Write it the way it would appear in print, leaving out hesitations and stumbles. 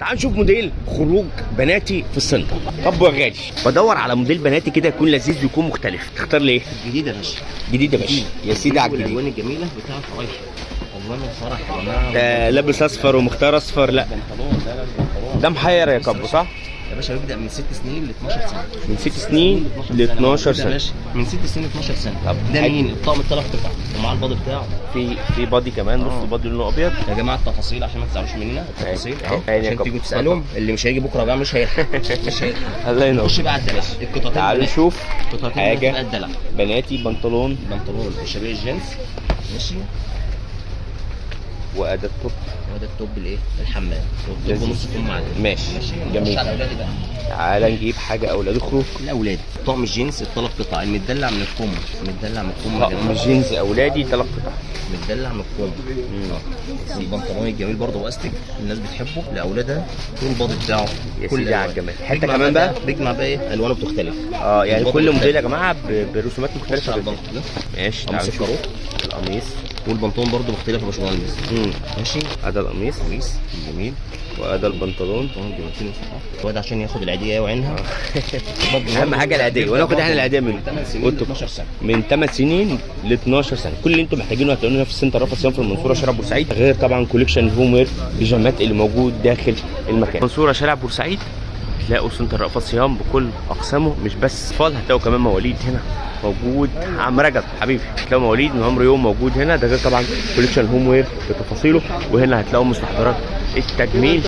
تعال نشوف موديل خروج بناتي في السنتر. طب يا غالي، بدور على موديل بناتي كده يكون لذيذ ويكون مختلف، تختار لي ايه؟ جديد يا باشا. جديد يا باشا. يا سيدي على الجديد. الالوان الجميله بتاعت رايحه، الوان الفرح يا جماعه. ده لابس اصفر ومختار اصفر. لا بنطلون، ده البنطلون ده محير يا كابو صح؟ يا باشا بيبدا من 6 سنين ل 12 سنه. من 6 سنين ل 12 سنه. من 6 سنين ل 12 سنه. طب ده مين؟ الطقم الثلاث قطع ومعاه البادي بتاعه. في بادي كمان. بص البادي لونه ابيض يا جماعه التفاصيل عشان ما تزعلوش مننا، التفاصيل اهو يعني عشان تيجوا تسالهم. اللي مش هيجي بكره بقى مش هيلحق. مش هيلحق. الله ينور. خش بقى على الدلع. القطعتين تعالوا نشوف حاجه بقى الدلع. بناتي. بنطلون شبيه الجينز ماشي، واداه توب. وده التوب الايه؟ الحمام. والتوب لذيذ. نص كم معدن. ماشي جميل. نخش على اولادي بقى. تعالى نجيب حاجه اولاد خروج. الاولاد طقم الجينز الثلاث قطع، المدلع من الكم. مدلع من الكم يا طقم جماعه. جينز اولادي 3 قطع. مدلع من الكم. البنطلون الجميل برضه واستك، الناس بتحبه لاولادها. والباضي بتاعه يا كل سيدي على الألوان. الجمال. حته بيجمع كمان بقى بيجمع بقى ايه؟ الوانه بتختلف. يعني الباضي كل مختلف. موديل يا جماعه برسومات مختلفه على جدا. البنطلون ده ماشي. قميص تعالى نشوف الكاروت. القميص. والبنطلون برضه مختلف يا باشمهندس. ماشي. ادي القميص جميل. وادي البنطلون. وده عشان ياخد العيديه وعينها. اهم حاجه العاديه، وناخد احنا العاديه منه. 8 سنين ل 12 سنه. من 8 سنين ل 12 سنه. كل اللي انتم محتاجينه هتلاقوه هنا في السنتر رفع صيام في المنصوره شارع بورسعيد، غير طبعا كوليكشن هوم وير بيجامات اللي موجود داخل المكان. منصوره شارع بورسعيد تلاقوا سنتر رأفت صيام بكل اقسامه، مش بس اطفال، هتلاقوا كمان مواليد هنا موجود. عم رجب حبيبي، هتلاقوا مواليد من عمر يوم موجود هنا، ده غير طبعا كوليكشن هوم وير بتفاصيله. وهنا هتلاقوا مستحضرات التجميل.